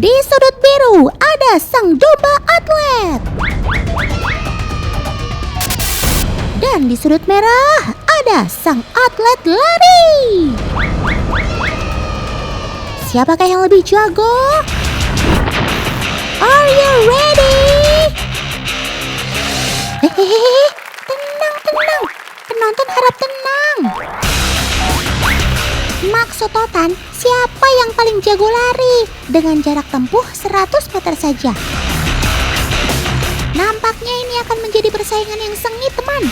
Di sudut biru ada sang domba atlet. Dan di sudut merah ada sang atlet lari. Siapakah yang lebih jago? Are you ready? Hehehe, tenang. Penonton harap tenang. Maksud Otan, siapa yang paling jago lari dengan jarak tempuh 100 meter saja? Nampaknya ini akan menjadi persaingan yang sengit, teman.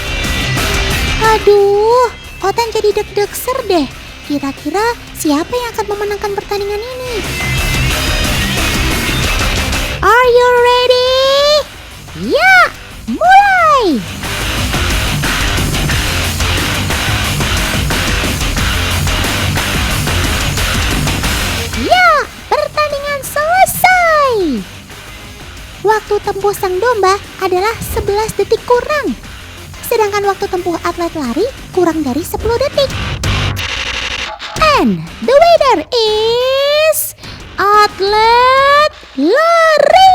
Aduh, Otan jadi deg-degser deh. Kira-kira siapa yang akan memenangkan pertandingan ini? Are you ready? Ya, mulai! Ya, pertandingan selesai. Waktu tempuh sang domba adalah 11 detik kurang. Sedangkan waktu tempuh atlet lari kurang dari 10 detik. And the winner is atlet lari.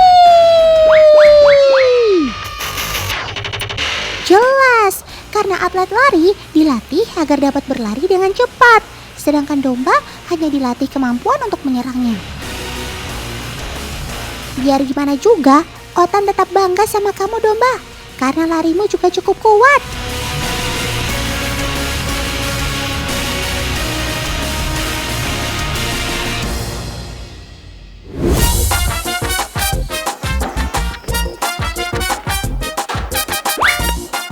Jelas, karena atlet lari dilatih agar dapat berlari dengan cepat, sedangkan domba hanya dilatih kemampuan untuk menyerangnya. Biar gimana juga, Otan tetap bangga sama kamu domba, karena larimu juga cukup kuat.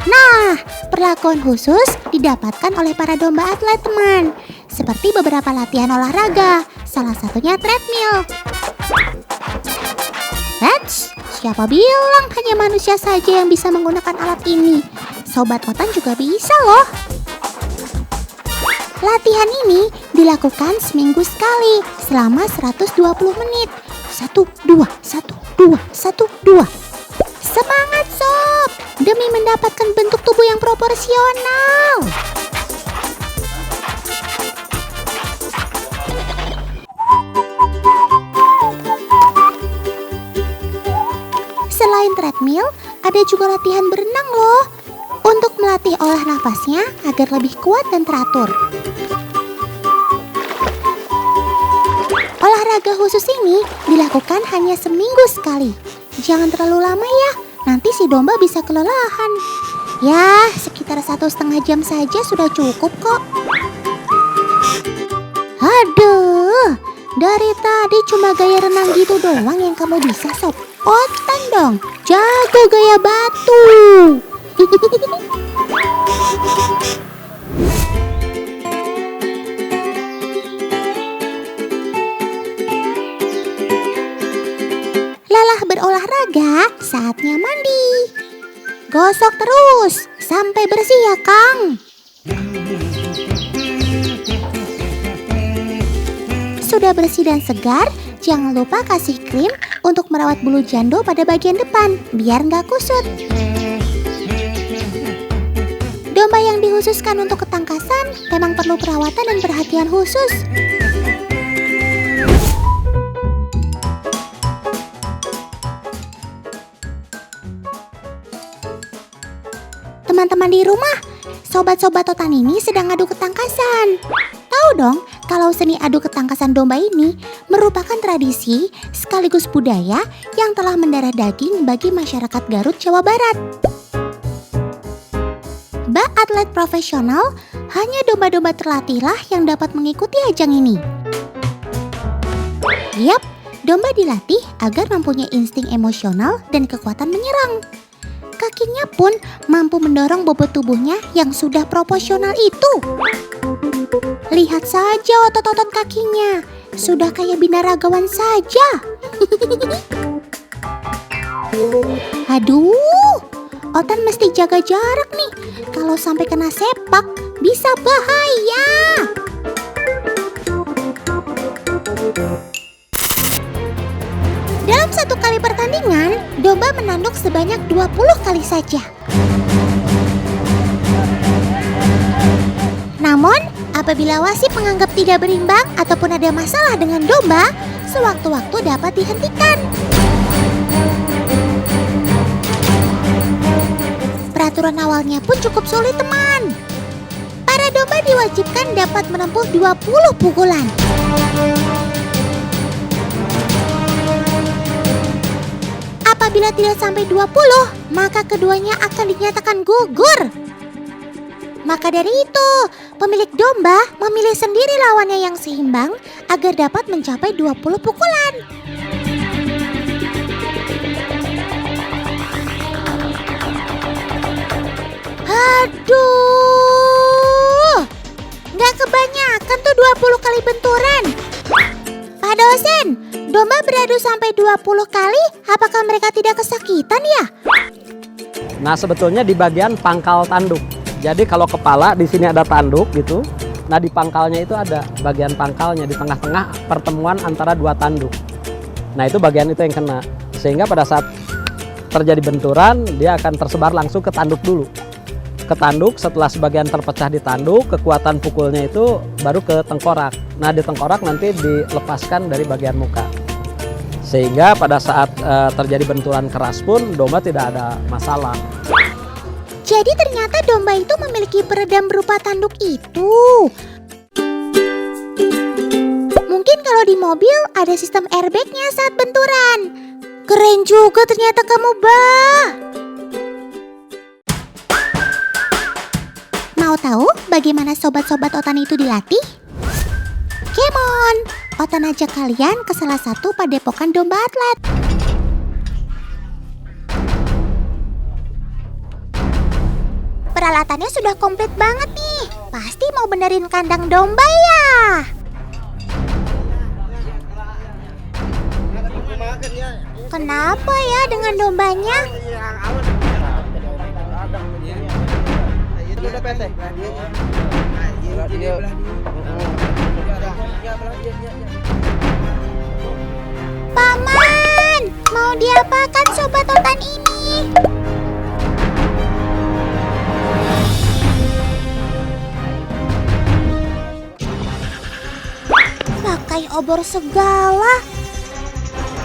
Nah, perlakuan khusus didapatkan oleh para domba atlet, teman. Seperti beberapa latihan olahraga, salah satunya treadmill. Siapa bilang hanya manusia saja yang bisa menggunakan alat ini? Sobat Otan juga bisa loh. Latihan ini dilakukan seminggu sekali selama 120 menit. 1, 2, 1, 2, 1, 2. Semangat sob, demi mendapatkan bentuk tubuh yang proporsional. Selain treadmill, ada juga latihan berenang loh, untuk melatih olah nafasnya agar lebih kuat dan teratur. Olahraga khusus ini dilakukan hanya seminggu sekali. Jangan terlalu lama ya, nanti si domba bisa kelelahan. Ya, sekitar 1,5 jam saja sudah cukup kok. Aduh, dari tadi cuma gaya renang gitu doang yang kamu bisa, sob. Otan dong, jago gaya batu. Lelah berolahraga, saatnya mandi. Gosok terus sampai bersih ya, Kang. Sudah bersih dan segar, jangan lupa kasih krim untuk merawat bulu jando pada bagian depan, biar nggak kusut. Domba yang dikhususkan untuk ketangkasan memang perlu perawatan dan perhatian khusus. Teman-teman di rumah, sobat-sobat Otan ini sedang adu ketangkasan. Tahu dong, kalau seni adu ketangkasan domba ini merupakan tradisi sekaligus budaya yang telah mendarah daging bagi masyarakat Garut, Jawa Barat. Bak atlet profesional, hanya domba-domba terlatihlah yang dapat mengikuti ajang ini. Yap, domba dilatih agar mempunyai insting emosional dan kekuatan menyerang. Kakinya pun mampu mendorong bobot tubuhnya yang sudah proporsional itu. Lihat saja otot-otot kakinya, sudah kayak binaragawan saja. Aduh, Otan mesti jaga jarak nih. Kalau sampai kena sepak, bisa bahaya. Dalam satu kali pertandingan, domba menanduk sebanyak 20 kali saja. Namun, apabila wasit menganggap tidak berimbang ataupun ada masalah dengan domba, sewaktu-waktu dapat dihentikan. Peraturan awalnya pun cukup sulit, teman. Para domba diwajibkan dapat menempuh 20 pukulan. Apabila tidak sampai 20, maka keduanya akan dinyatakan gugur. Maka dari itu, pemilik domba memilih sendiri lawannya yang seimbang agar dapat mencapai 20 pukulan. Aduh, nggak kebanyakan tuh 20 kali benturan. Pak dosen, domba beradu sampai 20 kali, apakah mereka tidak kesakitan ya? Nah, sebetulnya di bagian pangkal tanduk. Jadi kalau kepala di sini ada tanduk gitu. Nah, di pangkalnya itu ada bagian pangkalnya di tengah-tengah pertemuan antara dua tanduk. Nah, itu bagian itu yang kena. Sehingga pada saat terjadi benturan, dia akan tersebar langsung ke tanduk dulu. Ke tanduk, setelah sebagian terpecah di tanduk, kekuatan pukulnya itu baru ke tengkorak. Nah, di tengkorak nanti dilepaskan dari bagian muka. Sehingga pada saat terjadi benturan keras pun domba tidak ada masalah. Jadi ternyata domba itu memiliki peredam berupa tanduk itu. Mungkin kalau di mobil ada sistem airbagnya saat benturan. Keren juga ternyata kamu, Bah. Mau tahu bagaimana sobat-sobat Otan itu dilatih? Come on, Otan ajak kalian ke salah satu padepokan domba atlet. Peralatannya sudah komplit banget nih. Pasti mau benerin kandang domba ya. Kenapa ya dengan dombanya? Paman, mau diapakan sobat Otan ini? Pakai obor segala.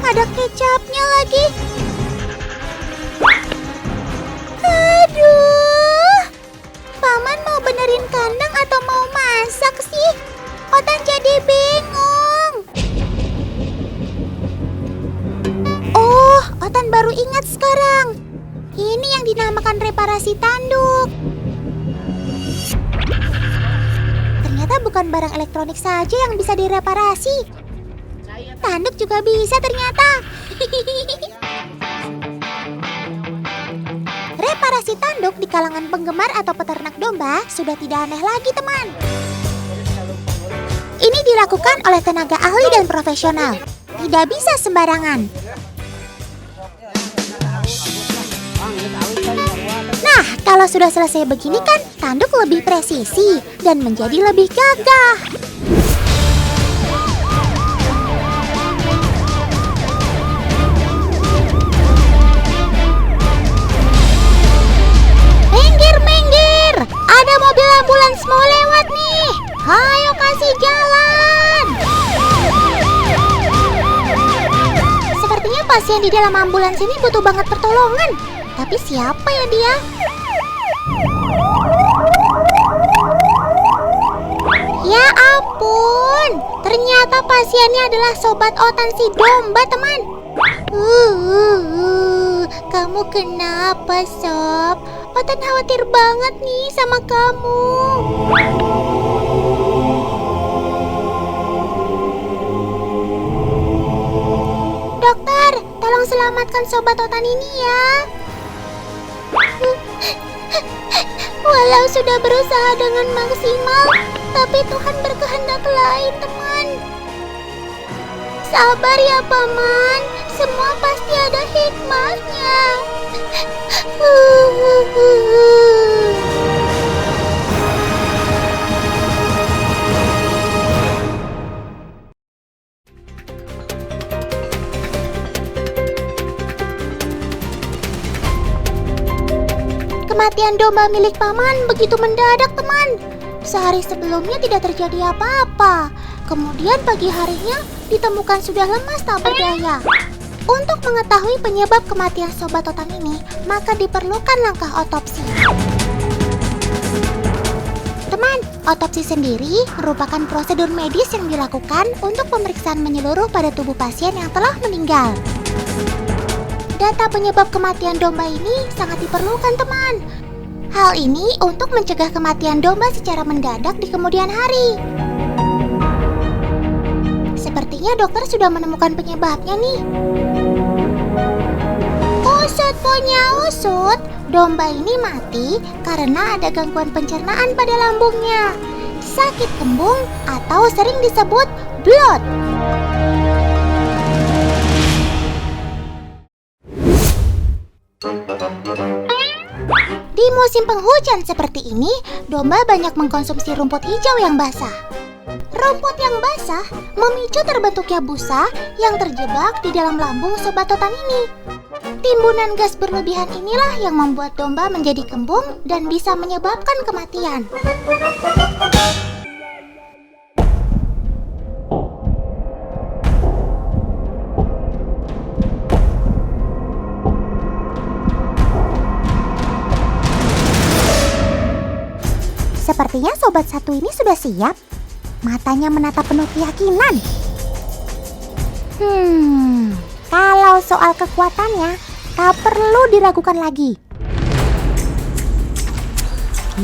Ada kecapnya lagi. Aduh. Paman mau benerin kandang atau mau masak sih? Otan jadi bingung. Oh, Otan baru ingat sekarang. Ini yang dinamakan reparasi tanduk. Ternyata bukan barang elektronik saja yang bisa direparasi. Tanduk juga bisa ternyata. Reparasi tanduk di kalangan penggemar atau peternak domba sudah tidak aneh lagi, teman. Ini dilakukan oleh tenaga ahli dan profesional. Tidak bisa sembarangan. Nah, kalau sudah selesai begini kan, tanduk lebih presisi dan menjadi lebih gagah. Minggir! Ada mobil ambulans mau lewat nih. Ayo kasih jalan. Sepertinya pasien di dalam ambulans ini butuh banget pertolongan. Tapi siapa ya dia? Ya ampun, ternyata pasiennya adalah sobat Otan si domba, teman. Kamu kenapa, Sob? Otan khawatir banget nih sama kamu. Dokter, tolong selamatkan sobat Otan ini ya. Walau sudah berusaha dengan maksimal, tapi Tuhan berkehendak lain, teman. Sabar ya, Paman. Semua pasti ada hikmahnya. Kematian domba milik Paman begitu mendadak, teman. Sehari sebelumnya tidak terjadi apa-apa. Kemudian pagi harinya ditemukan sudah lemas tak berdaya. Untuk mengetahui penyebab kematian Sobat Totan ini, maka diperlukan langkah otopsi. Teman, otopsi sendiri merupakan prosedur medis yang dilakukan untuk pemeriksaan menyeluruh pada tubuh pasien yang telah meninggal. Data penyebab kematian domba ini sangat diperlukan, teman. Hal ini untuk mencegah kematian domba secara mendadak di kemudian hari. Sepertinya dokter sudah menemukan penyebabnya nih. Usut punya usut, domba ini mati karena ada gangguan pencernaan pada lambungnya, sakit kembung atau sering disebut bloat. Di musim penghujan seperti ini, domba banyak mengkonsumsi rumput hijau yang basah. Rumput yang basah memicu terbentuknya busa yang terjebak di dalam lambung Sobat Totan ini. Timbunan gas berlebihan inilah yang membuat domba menjadi kembung dan bisa menyebabkan kematian. Sepertinya sobat satu ini sudah siap. Matanya menatap penuh keyakinan. Kalau soal kekuatannya, tak perlu diragukan lagi.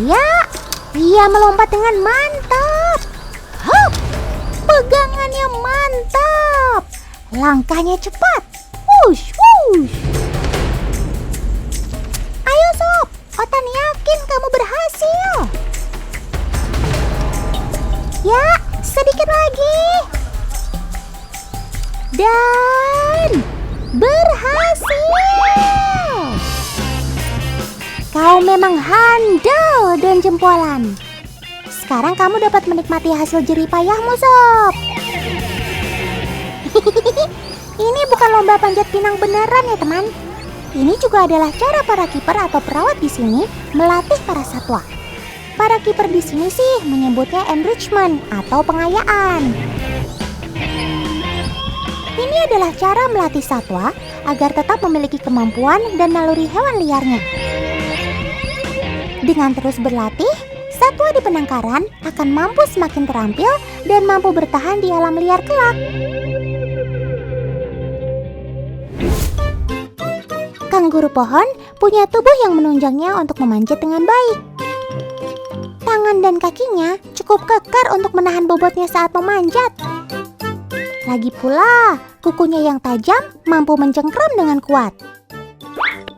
Ya, dia melompat dengan mantap. Hup, pegangannya mantap. Langkahnya cepat. Wush, wush. Ayo sob, Otan yakin kamu berhasil. Ya, sedikit lagi. Dan berhasil. Kau memang handal dan jempolan. Sekarang kamu dapat menikmati hasil jerih payahmu, sob. Ini bukan lomba panjat pinang beneran ya, teman. Ini juga adalah cara para kiper atau perawat di sini melatih para satwa. Para kiper di sini sih menyebutnya enrichment atau pengayaan. Ini adalah cara melatih satwa agar tetap memiliki kemampuan dan naluri hewan liarnya. Dengan terus berlatih, satwa di penangkaran akan mampu semakin terampil dan mampu bertahan di alam liar kelak. Kanguru pohon punya tubuh yang menunjangnya untuk memanjat dengan baik. Tangan dan kakinya cukup kekar untuk menahan bobotnya saat memanjat. Lagi pula, kukunya yang tajam mampu mencengkram dengan kuat.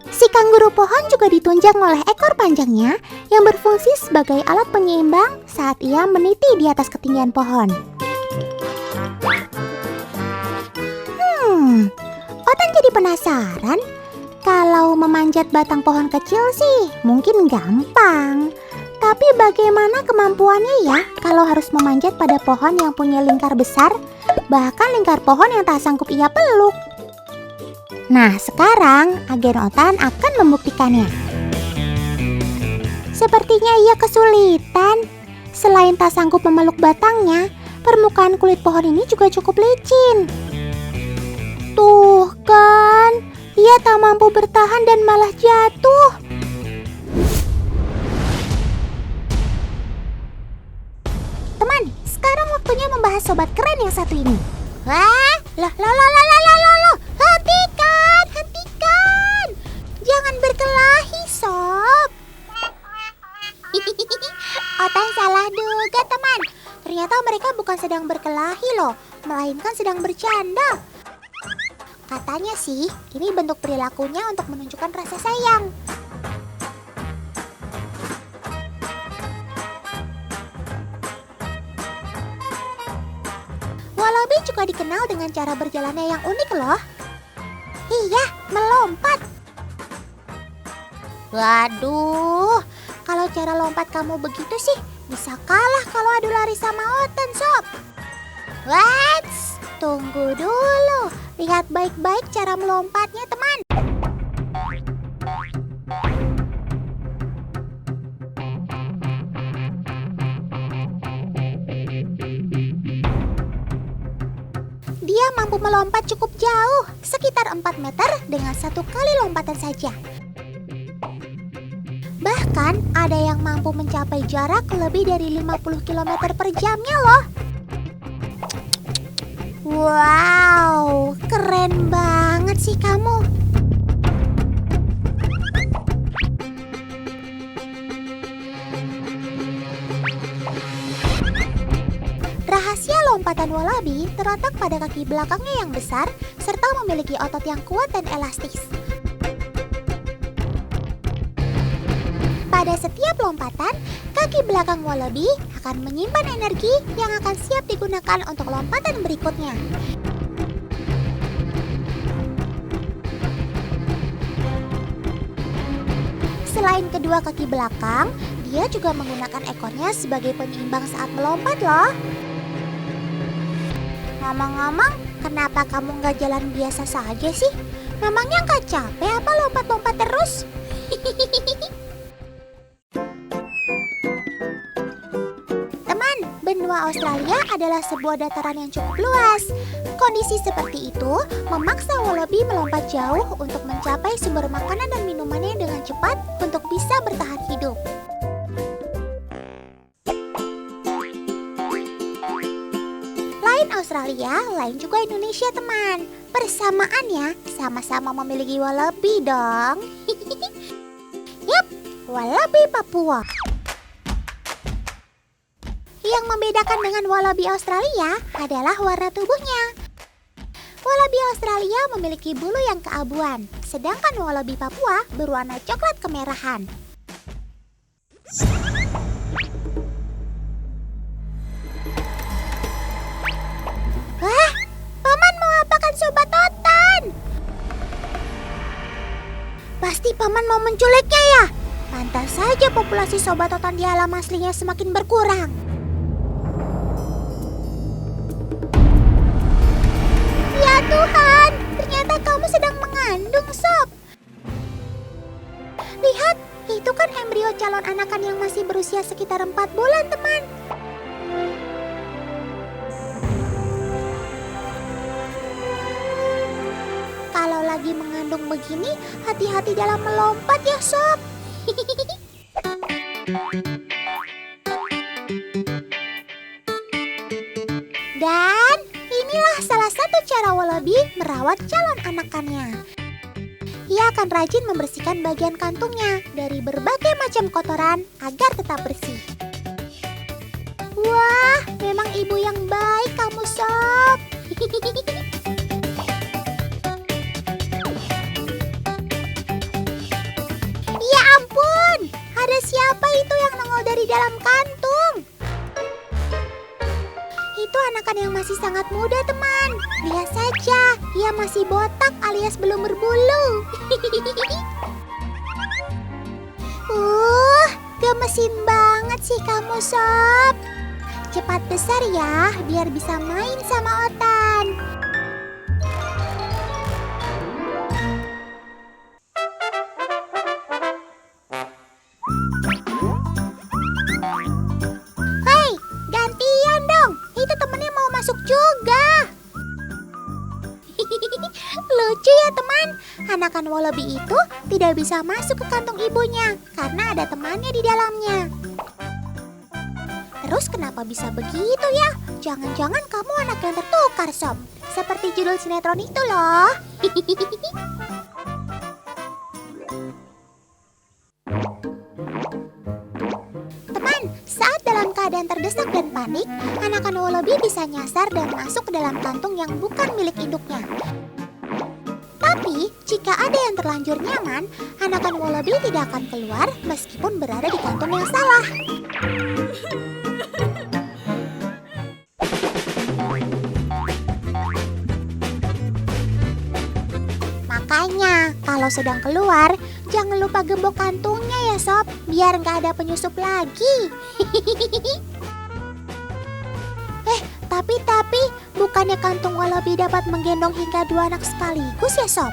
Si kanguru pohon juga ditunjang oleh ekor panjangnya yang berfungsi sebagai alat penyeimbang saat ia meniti di atas ketinggian pohon. Otan jadi penasaran. Kalau memanjat batang pohon kecil sih mungkin gampang. Tapi bagaimana kemampuannya ya kalau harus memanjat pada pohon yang punya lingkar besar, bahkan lingkar pohon yang tak sanggup ia peluk? Nah, sekarang agen Otan akan membuktikannya. Sepertinya ia kesulitan. Selain tak sanggup memeluk batangnya, permukaan kulit pohon ini juga cukup licin. Tuh kan, ia tak mampu bertahan dan malah jatuh. Teman, sekarang waktunya membahas sobat keren yang satu ini. Wah, loh. Hentikan. Jangan berkelahi, sob. Otan salah duga, teman. Ternyata mereka bukan sedang berkelahi loh, melainkan sedang bercanda. Katanya sih, ini bentuk perilakunya untuk menunjukkan rasa sayang. Wallaby juga dikenal dengan cara berjalannya yang unik loh. Iya, melompat. Waduh, kalau cara lompat kamu begitu sih, bisa kalah kalau adu lari sama Otan, sob. Wats, tunggu dulu. Lihat baik-baik cara melompatnya, teman. dia mampu melompat cukup jauh, sekitar 4 meter dengan 1 kali lompatan saja. Bahkan ada yang mampu mencapai jarak lebih dari 50 km per jamnya loh. Wow, keren banget sih kamu. Rahasia lompatan wallaby terletak pada kaki belakangnya yang besar serta memiliki otot yang kuat dan elastis. Pada setiap lompatan, kaki belakang wallaby akan menyimpan energi yang akan siap digunakan untuk lompatan berikutnya. Selain kedua kaki belakang, dia juga menggunakan ekornya sebagai penyeimbang saat melompat loh. Ngomong-ngomong, kenapa kamu nggak jalan biasa saja sih? Memangnya nggak capek apa lompat-lompat terus? Teman, benua Australia adalah sebuah dataran yang cukup luas. Kondisi seperti itu memaksa wallaby melompat jauh untuk mencapai sumber makanan dan minumannya dengan cepat untuk bisa bertahan hidup. Lain Australia, lain juga Indonesia teman. Persamaannya sama-sama memiliki wallaby dong. Yap, wallaby Papua. Yang membedakan dengan wallaby Australia adalah warna tubuhnya. Wallaby Australia memiliki bulu yang keabuan, sedangkan wallaby Papua berwarna coklat kemerahan. Wah, paman mau apakan sobat otan? Pasti paman mau menculiknya ya? Pantas saja populasi sobat otan di alam aslinya semakin berkurang. Ya Tuhan, ternyata kamu sedang mengandung, Sob. Lihat, itu kan embrio calon anakan yang masih berusia sekitar 4 bulan, teman. Kalau lagi mengandung begini, hati-hati dalam melompat ya, Sob. Dan inilah salah satu cara wallaby merawat calon anakannya. Ia akan rajin membersihkan bagian kantungnya dari berbagai macam kotoran agar tetap bersih. Wah, memang ibu yang baik kamu, Sob. Ya ampun, ada siapa itu yang nongol dari dalam kantung? Itu anakan yang masih sangat muda, teman. Lihat saja, ia masih botak alias belum berbulu. Gemesin banget sih kamu, Sob. Cepat besar ya, biar bisa main sama otan. Hei, gantian dong. Itu temennya mau masuk juga. Lucu ya teman, anakan wallaby itu tidak bisa masuk ke kantung ibunya karena ada temannya di dalamnya. Terus kenapa bisa begitu ya? Jangan-jangan kamu anak yang tertukar, Sob. Seperti judul sinetron itu loh. Teman, saat dalam keadaan terdesak dan panik, anakan wallaby bisa nyasar dan masuk ke dalam kantung yang bukan milik induknya. Tapi, jika ada yang terlanjur nyaman, anakan wallaby tidak akan keluar meskipun berada di kantung yang salah. Makanya, kalau sedang keluar, jangan lupa gembok kantungnya ya, Sob, biar nggak ada penyusup lagi. Tapi, bukannya kantung wallaby dapat menggendong hingga 2 anak sekaligus ya, Sob?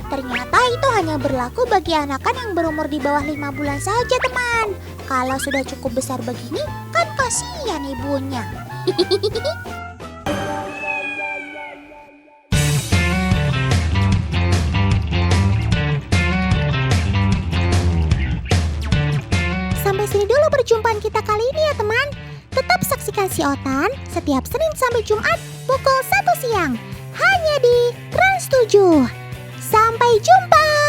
Ternyata itu hanya berlaku bagi anakan yang berumur di bawah 5 bulan saja, teman. Kalau sudah cukup besar begini, kan kasihan ibunya. perjumpaan kita kali ini ya teman. Tetap saksikan Si Otan setiap Senin sampai Jumat pukul 1 siang. Hanya di Trans 7. Sampai jumpa!